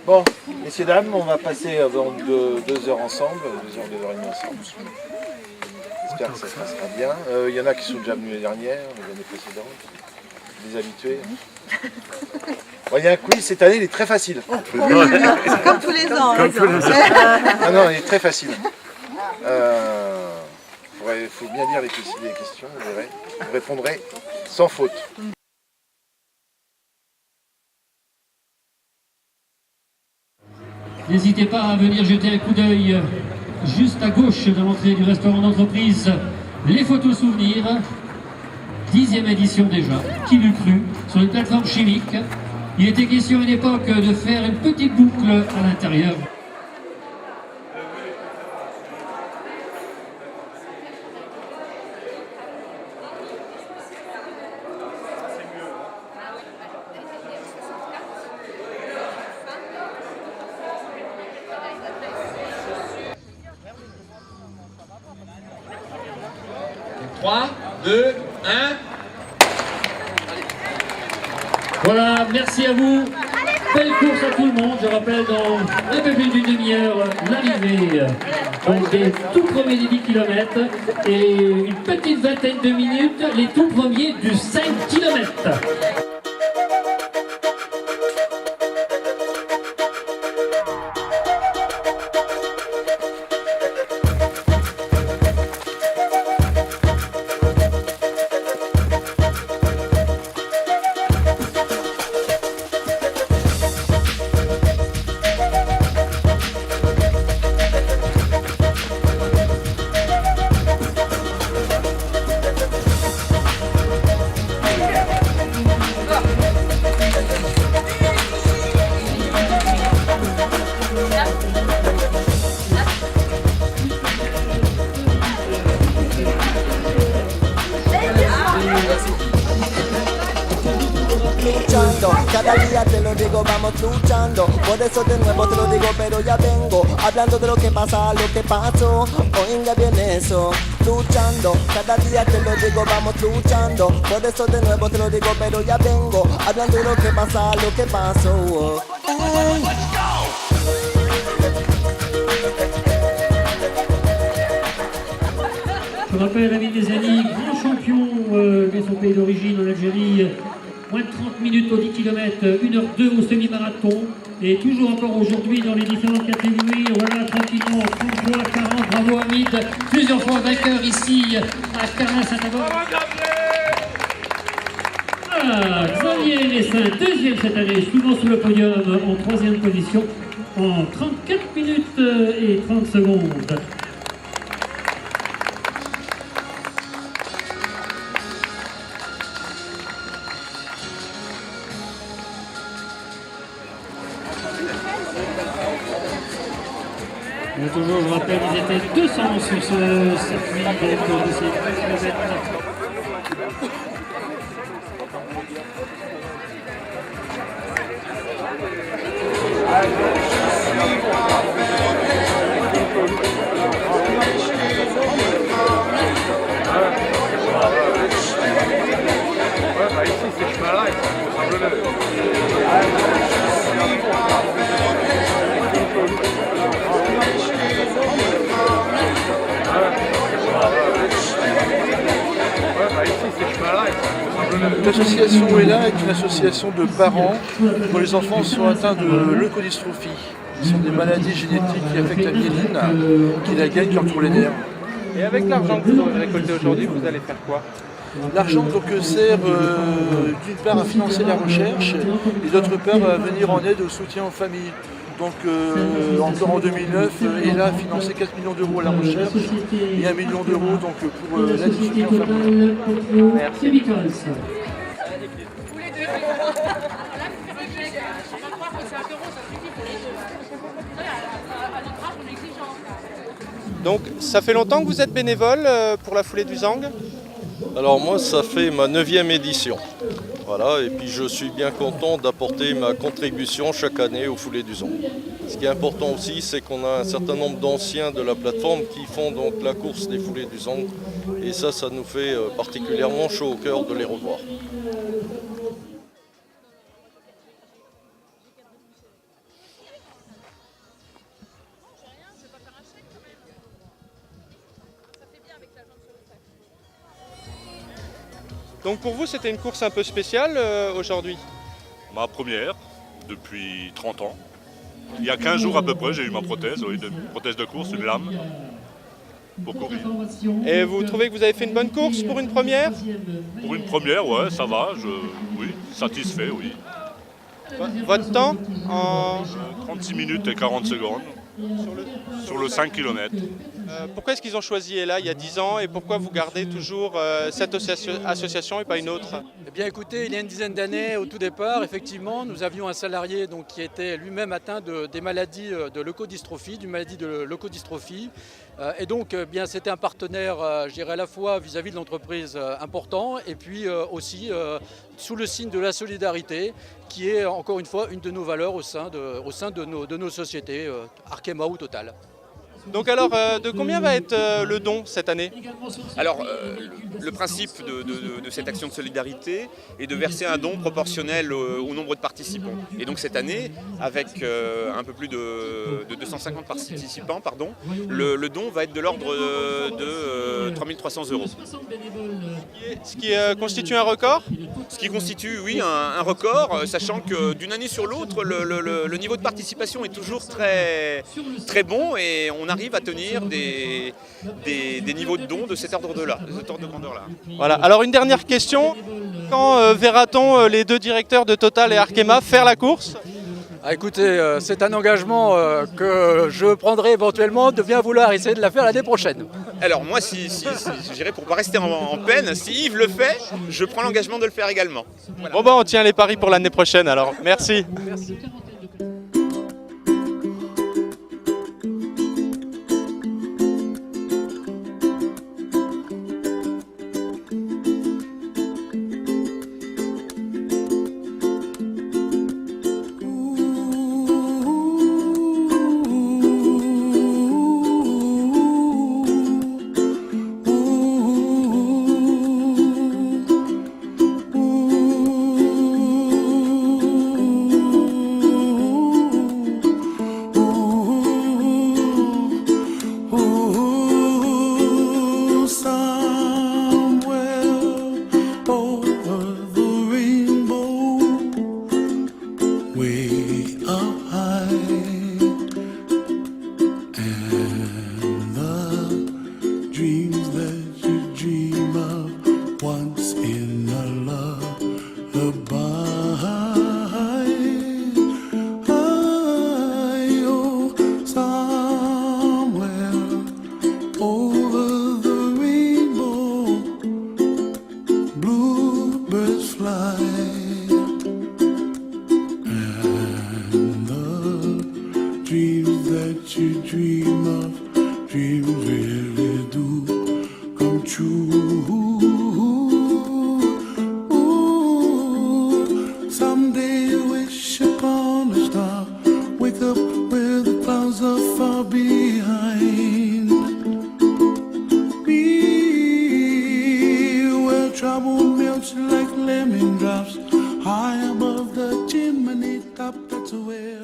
Bon, messieurs, dames, on va passer avant 2 heures ensemble, 2 heures, 2 heures et demie ensemble. J'espère que ça se passera bien. Il y en a qui sont déjà venus l'année dernière, les années précédentes, des habitués. Bon, il y a un quiz, cette année il est très facile. Comme tous les ans. Ah non, il est très facile. Il faut bien lire les questions, vous verrez. Vous répondrez sans faute. N'hésitez pas à venir jeter un coup d'œil juste à gauche de l'entrée du restaurant d'entreprise. Les photos souvenirs, 10e édition déjà, qui l'eût cru, sur une plateforme chimique. Il était question à une époque de faire une petite boucle à l'intérieur. Voilà, merci à vous. Belle course à tout le monde. Je rappelle dans un peu plus d'une demi-heure l'arrivée des tout premiers des 10 km et une petite vingtaine de minutes les tout premiers du 5 km. Cada día te lo digo, vamos luchando. Por eso de nuevo te lo digo, pero ya vengo hablando de lo que pasa, lo que pasó. Oiga bien eso, luchando. Cada día te lo digo, vamos luchando. Por eso de nuevo te lo digo, pero ya vengo hablando de lo que pasa, lo que pasó. Je rappelle David Desani, grand champion de son pays d'origine en Algérie. Moins de 30 minutes au 10 km, 1h02 au semi-marathon. Et toujours encore aujourd'hui dans les différentes catégories. Voilà, tranquillement, 33, 40, bravo Hamid. Plusieurs fois vainqueur ici à Carmin-Saint-Avold. Ah, Xavier Lessin, deuxième cette année, suivant sur le podium en 3e position en 34 minutes et 30 secondes. Mais toujours, je rappelle, ils étaient 200 sur ce circuit de ces 10 km. Ici, ces chemins-là, ils sont sablonneux. L'association ELA est une association de parents pour les enfants qui sont atteints de leukodystrophie. Ce sont des maladies génétiques qui affectent la myéline, qui la gagnent quand on les nerfs. Et avec l'argent que vous aurez récolté aujourd'hui, vous allez faire quoi? L'argent sert d'une part à financer la recherche et d'autre part à venir en aide au soutien aux familles. Donc encore en 2009, ELA a financé 4 millions d'euros à la recherche et 1 million d'euros pour l'aide au soutien aux familles. Merci. Donc, ça fait longtemps que vous êtes bénévole pour la foulée du Zang? Alors moi, ça fait ma 9e édition. Voilà, et puis je suis bien content d'apporter ma contribution chaque année aux foulées du Zang. Ce qui est important aussi, c'est qu'on a un certain nombre d'anciens de la plateforme qui font donc la course des foulées du Zang. Et ça nous fait particulièrement chaud au cœur de les revoir. Donc pour vous, c'était une course un peu spéciale aujourd'hui? Ma première, depuis 30 ans. Il y a 15 jours à peu près, j'ai eu ma prothèse, oui, une prothèse de course, une lame, pour courir. Et vous trouvez que vous avez fait une bonne course pour une première? Pour une première, ouais, ça va, oui, satisfait, oui. Votre temps 36 minutes et 40 secondes sur le 5 km. Pourquoi est-ce qu'ils ont choisi ELA il y a 10 ans et pourquoi vous gardez toujours cette association et pas une autre? Eh bien écoutez, il y a une dizaine d'années, au tout départ, effectivement, nous avions un salarié donc, qui était lui-même atteint des maladies de leucodystrophie, d'une maladie de leucodystrophie. Et donc, bien, c'était un partenaire, je dirais, à la fois vis-à-vis de l'entreprise important et puis aussi sous le signe de la solidarité, qui est encore une fois une de nos valeurs au sein de nos sociétés, Arkema ou Total. Donc alors, de combien va être le don cette année? Alors, le principe de cette action de solidarité est de verser un don proportionnel au nombre de participants. Et donc cette année, avec un peu plus de 250 participants, le don va être de l'ordre de 3 300 €. Ce qui constitue un record? Ce qui constitue, oui, un record, sachant que d'une année sur l'autre, le niveau de participation est toujours très, très bon et on arrive à tenir des niveaux de dons de cet ordre de grandeur-là. Voilà. Alors une dernière question, quand verra-t-on les deux directeurs de Total et Arkema faire la course? Écoutez, c'est un engagement que je prendrai éventuellement de bien vouloir essayer de la faire l'année prochaine. Alors moi, je dirais pour ne pas rester en peine, si Yves le fait, je prends l'engagement de le faire également. Voilà. Bon on tient les paris pour l'année prochaine alors. Merci. Merci. Trouble melts like lemon drops high above the chimney top. That's where